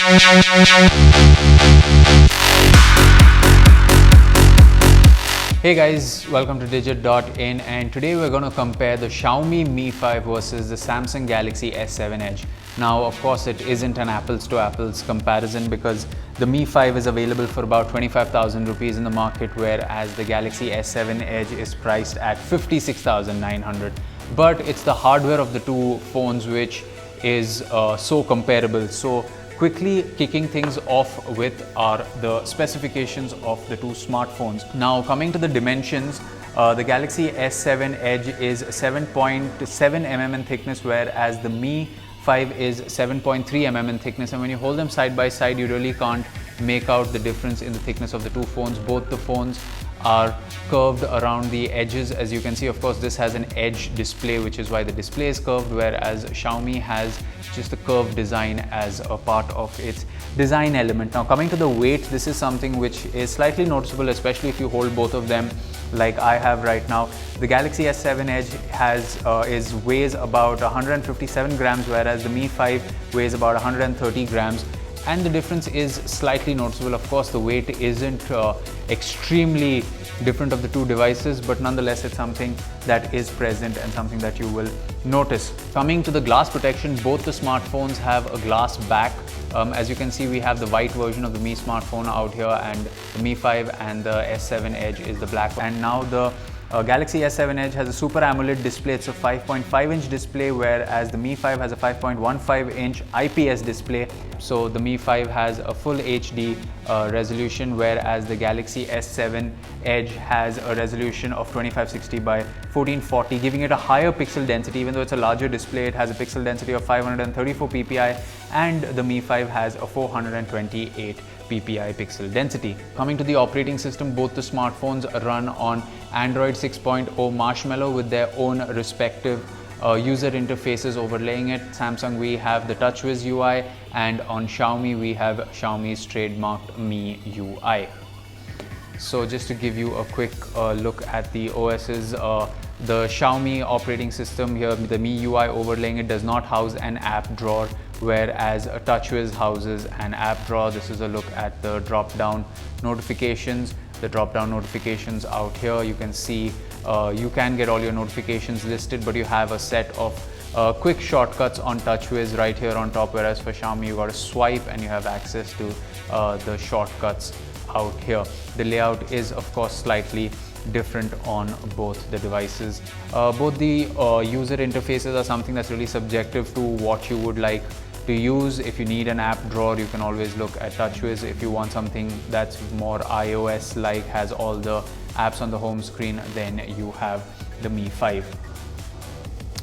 Hey guys, welcome to Digit.in, and today we're going to compare the Xiaomi Mi 5 versus the Samsung Galaxy S7 Edge. Now, of course, it isn't an apples to apples comparison because the Mi 5 is available for about 25,000 rupees in the market, whereas the Galaxy S7 Edge is priced at 56,900. But it's the hardware of the two phones which is so comparable. So quickly kicking things off with are the specifications of the two smartphones. Now coming to the dimensions, the Galaxy S7 Edge is 7.7 mm in thickness, whereas the Mi 5 is 7.3 mm in thickness, and when you hold them side by side you really can't make out the difference in the thickness of the two phones. Both the phones are curved around the edges. As you can see, of course, this has an edge display, which is why the display is curved, whereas Xiaomi has just a curved design as a part of its design element. Now coming to the weight, this is something which is slightly noticeable, especially if you hold both of them like I have right now. The Galaxy S7 Edge weighs about 157 grams, whereas the Mi 5 weighs about 130 grams. And the difference is slightly noticeable. Of course, the weight isn't extremely different of the two devices, but nonetheless it's something that is present and something that you will notice. Coming to the glass protection, both the smartphones have a glass back. As you can see, we have the white version of the Mi smartphone out here, and the Mi 5 and the S7 Edge is the black one. And now the Galaxy S7 Edge has a Super AMOLED display. It's a 5.5-inch display, whereas the Mi 5 has a 5.15-inch IPS display. So the Mi 5 has a full HD resolution, whereas the Galaxy S7 Edge has a resolution of 2560 by 1440, giving it a higher pixel density. Even though it's a larger display, it has a pixel density of 534 ppi, and the Mi 5 has a 428 ppi pixel density. Coming to the operating system, both the smartphones run on Android 6.0 Marshmallow with their own respective user interfaces overlaying it. Samsung, we have the TouchWiz UI, and on Xiaomi we have Xiaomi's trademarked Mi UI. So just to give you a quick look at the OSs, the Xiaomi operating system here, the Mi UI overlaying it, does not house an app drawer, whereas TouchWiz houses an app drawer. This is a look at the drop-down notifications. The drop-down notifications out here, you can see you can get all your notifications listed, but you have a set of quick shortcuts on TouchWiz right here on top, whereas for Xiaomi you got to swipe and you have access to the shortcuts out here. The layout is of course slightly different on both the devices. Both the user interfaces are something that's really subjective to what you would like to use. If you need an app drawer, you can always look at TouchWiz. If you want something that's more iOS-like, has all the apps on the home screen, then you have the Mi 5.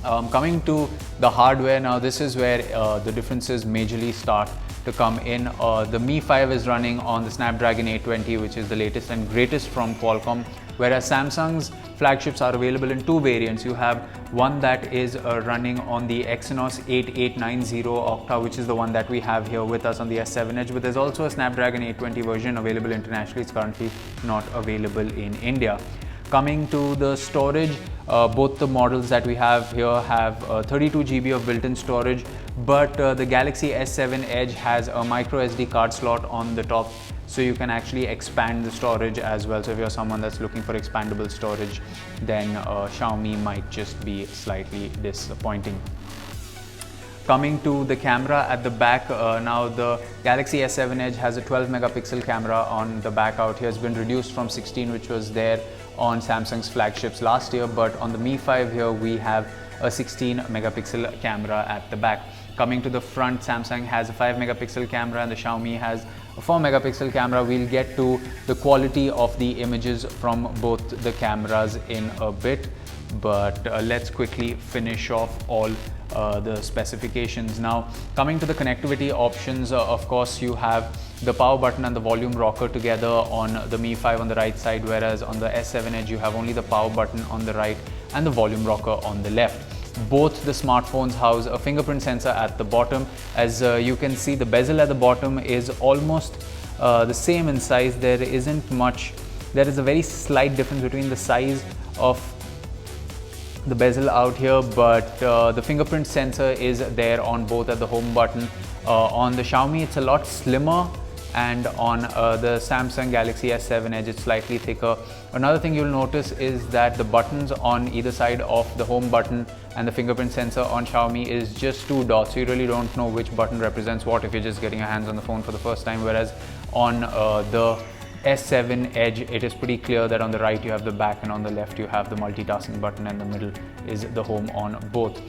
Coming to the hardware, now this is where the differences majorly start to come in. The Mi 5 is running on the Snapdragon 820, which is the latest and greatest from Qualcomm, whereas Samsung's flagships are available in two variants. You have one that is running on the Exynos 8890 Octa, which is the one that we have here with us on the S7 Edge, but there's also a Snapdragon 820 version available internationally. It's currently not available in India. Coming to the storage, both the models that we have here have 32 GB of built-in storage, but the Galaxy S7 Edge has a micro SD card slot on the top, so you can actually expand the storage as well. So if you're someone that's looking for expandable storage, then Xiaomi might just be slightly disappointing. Coming to the camera at the back, now the Galaxy S7 Edge has a 12 megapixel camera on the back out here. It's been reduced from 16, which was there on Samsung's flagships last year, but on the Mi 5 here we have a 16 megapixel camera at the back. Coming to the front, Samsung has a 5 megapixel camera and the Xiaomi has a 4 megapixel camera. We'll get to the quality of the images from both the cameras in a bit, but let's quickly finish off all the specifications. Now coming to the connectivity options, of course you have the power button and the volume rocker together on the Mi 5 on the right side, whereas on the S7 Edge you have only the power button on the right and the volume rocker on the left. Both the smartphones house a fingerprint sensor at the bottom. As you can see, the bezel at the bottom is almost the same in size. There isn't much, there is a very slight difference between the size of the bezel out here, but the fingerprint sensor is there on both at the home button. On the Xiaomi it's a lot slimmer, and on the Samsung Galaxy S7 Edge it's slightly thicker. Another thing you'll notice is that the buttons on either side of the home button and the fingerprint sensor on Xiaomi is just 2 dots, so you really don't know which button represents what if you're just getting your hands on the phone for the first time, whereas on the S7 Edge it is pretty clear that on the right you have the back and on the left you have the multitasking button, and the middle is the home on both.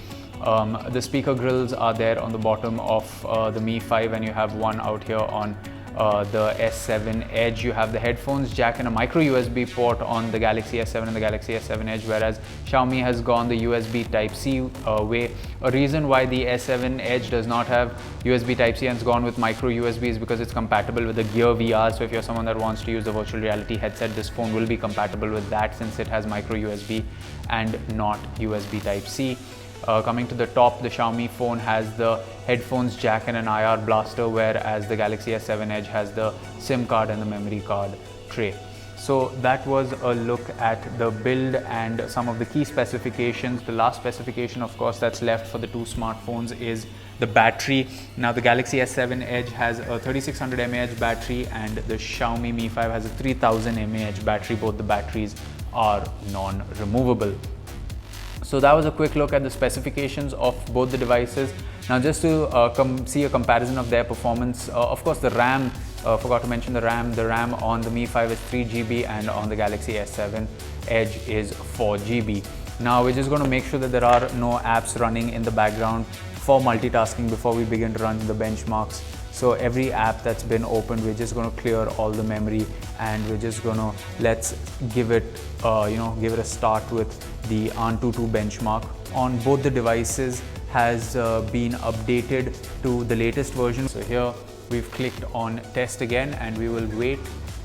The speaker grills are there on the bottom of the Mi 5, and you have one out here on the S7 Edge. You have the headphones jack and a micro USB port on the Galaxy S7 and the Galaxy S7 Edge, whereas Xiaomi has gone the USB Type-C way. A reason why the S7 Edge does not have USB Type-C and has gone with micro USB is because it's compatible with the Gear VR. So if you're someone that wants to use the virtual reality headset, this phone will be compatible with that, since it has micro USB and not USB Type-C. Coming to the top, the Xiaomi phone has the headphones jack and an IR blaster, whereas the Galaxy S7 Edge has the SIM card and the memory card tray. So that was a look at the build and some of the key specifications. The last specification, of course, that's left for the two smartphones is the battery. Now the Galaxy S7 Edge has a 3600 mAh battery and the Xiaomi Mi 5 has a 3000 mAh battery. Both the batteries are non-removable. So that was a quick look at the specifications of both the devices. Now just to see a comparison of their performance, of course the RAM, forgot to mention the RAM on the Mi 5 is 3 GB and on the Galaxy S7 Edge is 4 GB. Now we're just going to make sure that there are no apps running in the background for multitasking before we begin to run the benchmarks. So every app that's been opened, we're just going to clear all the memory, and we're just going to let's give it give it a start with the Antutu benchmark. On both the devices has been updated to the latest version. So here we've clicked on test again, and we will wait.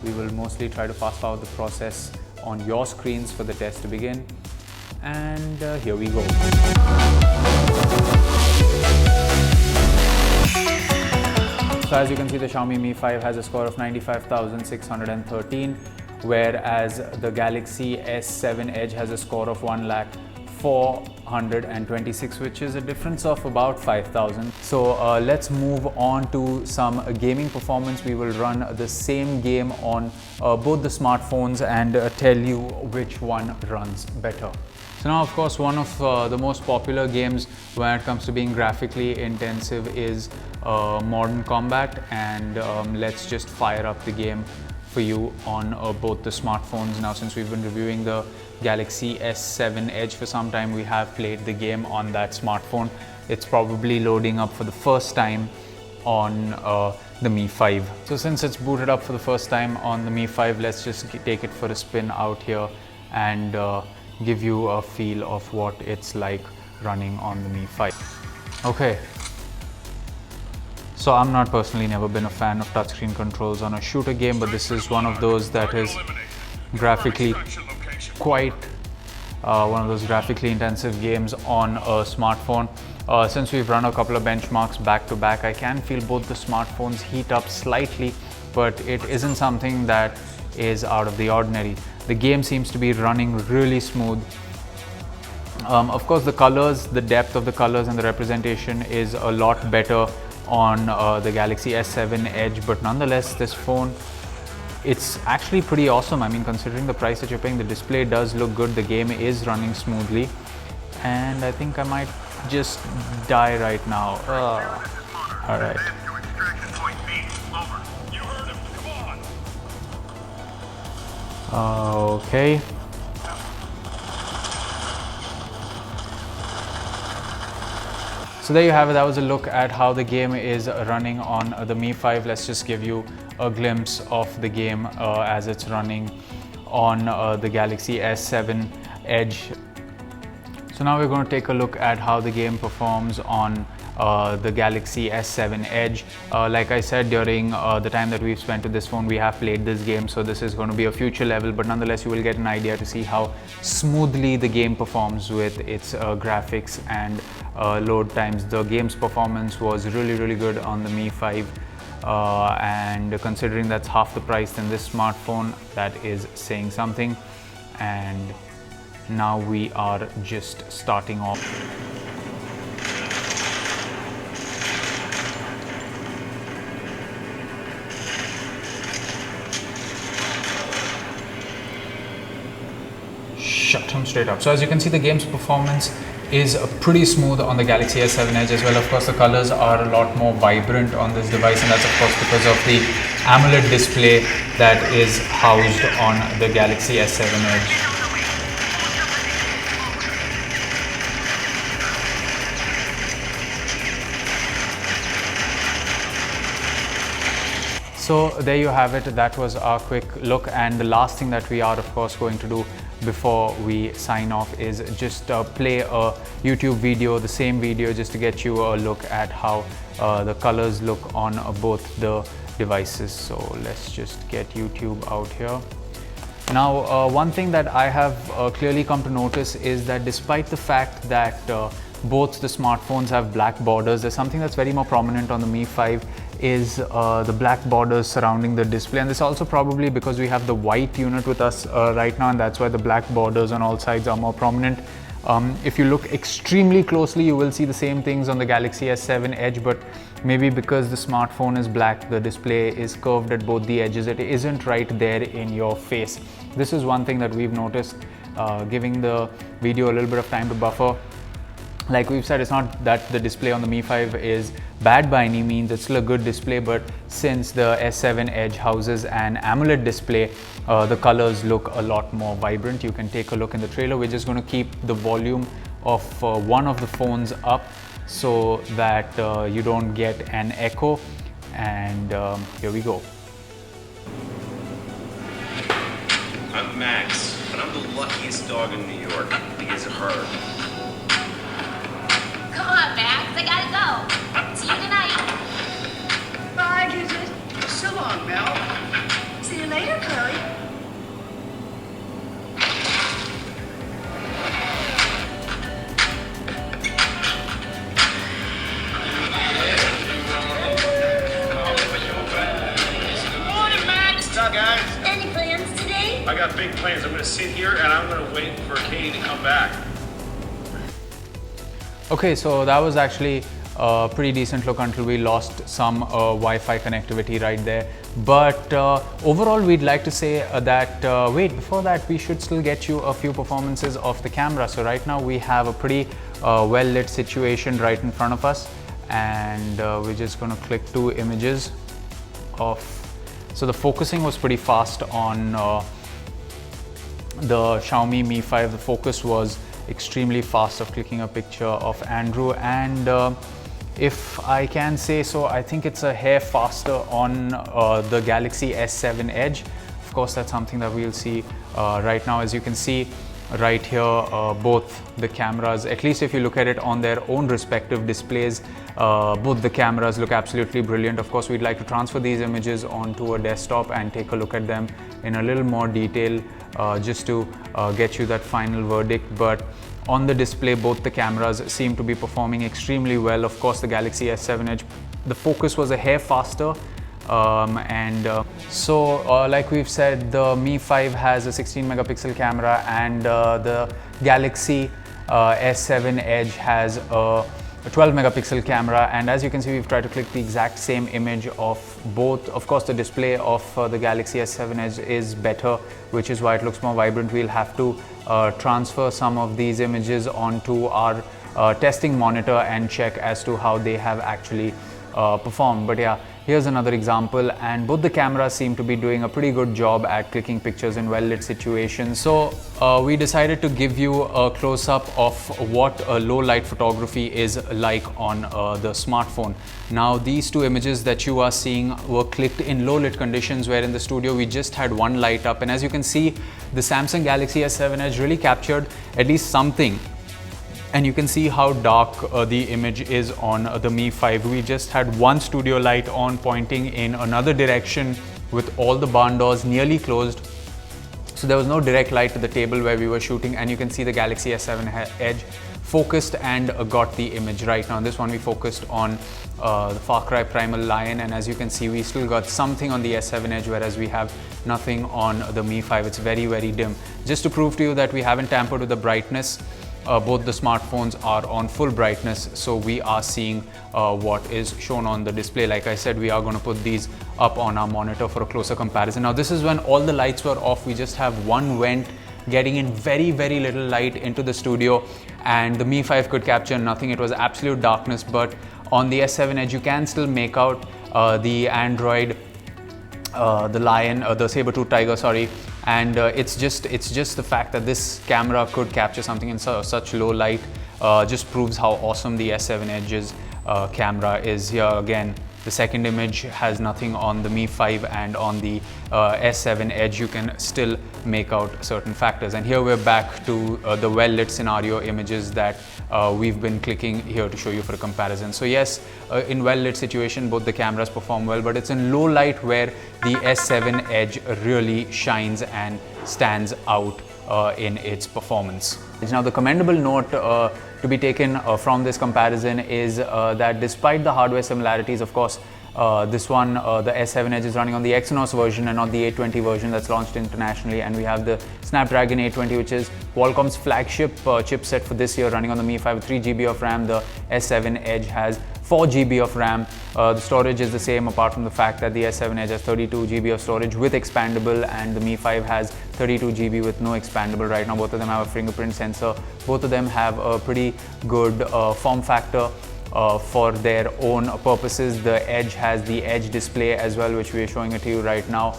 We will mostly try to fast forward the process on your screens for the test to begin. And here we go. So as you can see, the Xiaomi Mi 5 has a score of 95,613, whereas the Galaxy S7 Edge has a score of 1,04,26, which is a difference of about 5,000. So let's move on to some gaming performance. We will run the same game on both the smartphones and tell you which one runs better. So now, of course, one of the most popular games when it comes to being graphically intensive is Modern Combat, and let's just fire up the game for you on both the smartphones. Now, since we've been reviewing the Galaxy S7 Edge for some time, we have played the game on that smartphone. It's probably loading up for the first time on the Mi 5. So since it's booted up for the first time on the Mi 5, let's just take it for a spin out here and give you a feel of what it's like running on the Mi 5. Okay. So I'm not personally never been a fan of touchscreen controls on a shooter game, but this is one of those that is graphically quite one of those graphically intensive games on a smartphone. Since we've run a couple of benchmarks back to back, I can feel both the smartphones heat up slightly, but it isn't something that is out of the ordinary. The game seems to be running really smooth. Of course, the colors, the depth of the colors and the representation is a lot better on the Galaxy S7 Edge, but nonetheless, this phone, it's actually pretty awesome. I mean, considering the price that you're paying, the display does look good, the game is running smoothly, and I think I might just die right now. All right. Okay. So there you have it. That was a look at how the game is running on the Mi 5. Let's just give you a glimpse of the game as it's running on the Galaxy S7 Edge. So now we're going to take a look at how the game performs on the Galaxy S7 Edge. Like I said, during the time that we've spent with this phone, we have played this game, so this is going to be a future level, but nonetheless you will get an idea to see how smoothly the game performs with its graphics and load times. The game's performance was really good on the Mi 5, and considering that's half the price than this smartphone, that is saying something. And Now we are just starting off. Shut him straight up. So as you can see, the game's performance is pretty smooth on the Galaxy S7 Edge as well. Of course, the colors are a lot more vibrant on this device, and that's of course because of the AMOLED display that is housed on the Galaxy S7 Edge. So there you have it. That was our quick look, and the last thing that we are of course going to do before we sign off is just play a YouTube video, the same video, just to get you a look at how the colors look on both the devices. So let's just get YouTube out here. Now one thing that I have clearly come to notice is that despite the fact that both the smartphones have black borders, there's something that's very more prominent on the Mi 5 is the black borders surrounding the display, and this also probably because we have the white unit with us right now, and that's why the black borders on all sides are more prominent. If you look extremely closely, you will see the same things on the Galaxy S7 Edge, but maybe because the smartphone is black, the display is curved at both the edges, it isn't right there in your face. This is one thing that we've noticed, giving the video a little bit of time to buffer. Like we've said, it's not that the display on the Mi 5 is bad by any means, it's still a good display, but since the S7 Edge houses an AMOLED display, the colors look a lot more vibrant. You can take a look in the trailer. We're just going to keep the volume of one of the phones up so that you don't get an echo, and here we go. I'm Max, and I'm the luckiest dog in New York. He is her. Come on, Max, I gotta go. See you tonight. Bye, Gidget. So long, Mel. See you later, Chloe. Morning, Max. What's up, guys? Any plans today? I got big plans. I'm going to sit here and I'm going to wait for Katie to come back. Okay, so that was actually a pretty decent look until we lost some Wi-Fi connectivity right there. But overall, we'd like to say that, wait, before that, we should still get you a few performances of the camera. So right now we have a pretty well-lit situation right in front of us, and we're just going to click 2 images of. So the focusing was pretty fast on the Xiaomi Mi 5. The focus was extremely fast of clicking a picture of Andrew, and if I can say so, I think it's a hair faster on the Galaxy S7 Edge. Of course, that's something that we'll see right now. As you can see right here, both the cameras, at least if you look at it on their own respective displays, both the cameras look absolutely brilliant. Of course, we'd like to transfer these images onto a desktop and take a look at them in a little more detail, just to get you that final verdict. But on the display, both the cameras seem to be performing extremely well. Of course, the Galaxy S7 Edge, the focus was a hair faster, so like we've said, the Mi 5 has a 16 megapixel camera, and the Galaxy S7 Edge has a 12 megapixel camera. And as you can see, we've tried to click the exact same image of both. Of course, the display of the Galaxy S7 Edge is better, which is why it looks more vibrant. We'll have to transfer some of these images onto our testing monitor and check as to how they have actually performed. But yeah, here's another example, and both the cameras seem to be doing a pretty good job at clicking pictures in well-lit situations. So we decided to give you a close-up of what low light photography is like on the smartphone. Now, these 2 images that you are seeing were clicked in low lit conditions, where in the studio we just had one light up, and as you can see, the Samsung Galaxy S7 Edge really captured at least something. And you can see how dark the image is on the Mi 5. We just had one studio light on, pointing in another direction, with all the barn doors nearly closed. So there was no direct light to the table where we were shooting, and you can see the Galaxy S7 Edge focused and got the image right. Now this one we focused on the Far Cry Primal Lion, and as you can see we still got something on the S7 Edge, whereas we have nothing on the Mi 5. It's very, very dim. Just to prove to you that we haven't tampered with the brightness, both the smartphones are on full brightness, so we are seeing what is shown on the display. Like I said, we are going to put these up on our monitor for a closer comparison. Now this is when all the lights were off. We just have one vent getting in very, very little light into the studio, and the Mi 5 could capture nothing. It was absolute darkness, but on the S7 Edge you can still make out the Android, the Lion, the saber-tooth tiger, sorry, and it's just the fact that this camera could capture something in such low light just proves how awesome the S7 Edge's camera is. Here again, the second image has nothing on the Mi 5, and on the S7 Edge you can still make out certain factors. And here we're back to the well-lit scenario images that we've been clicking here to show you for a comparison. So yes, in well-lit situation both the cameras perform well, but it's in low light where the S7 Edge really shines and stands out in its performance. Now the commendable note to be taken from this comparison is that despite the hardware similarities, of course, this one, the S7 Edge is running on the Exynos version and not the 820 version that's launched internationally, and we have the Snapdragon 820, which is Qualcomm's flagship chipset for this year, running on the Mi 5 with 3 GB of RAM. The S7 Edge has 4 GB of RAM. The storage is the same, apart from the fact that the S7 Edge has 32 GB of storage with expandable, and the Mi 5 has 32 GB with no expandable. Right now both of them have a fingerprint sensor. Both of them have a pretty good form factor for their own purposes. The Edge has the Edge display as well, which we are showing it to you right now.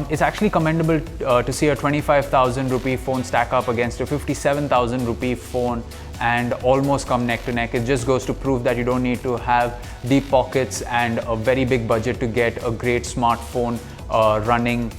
It's actually commendable to see a 25,000 rupee phone stack up against a 57,000 rupee phone and almost come neck to neck. It just goes to prove that you don't need to have deep pockets and a very big budget to get a great smartphone running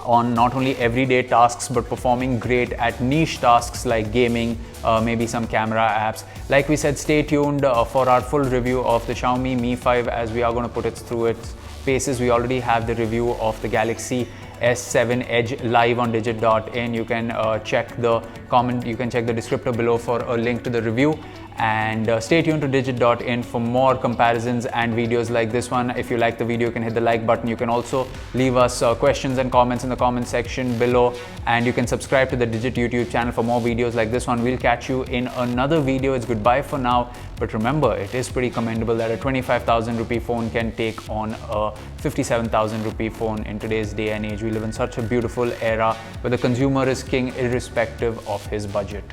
on not only everyday tasks but performing great at niche tasks like gaming, maybe some camera apps. Like we said, stay tuned for our full review of the Xiaomi Mi 5, as we are going to put it through its paces. We already have the review of the Galaxy S7 Edge live on digit.in. You can check the descriptor below for a link to the review, and stay tuned to digit.in for more comparisons and videos like this one. If you like the video, you can hit the like button. You can also leave us questions and comments in the comment section below, and you can subscribe to the Digit YouTube channel for more videos like this one. We'll catch you in another video. It's goodbye for now, but remember, it is pretty commendable that a 25,000 rupee phone can take on a 57,000 rupee phone in today's day and age. We live in such a beautiful era where the consumer is king irrespective of his budget.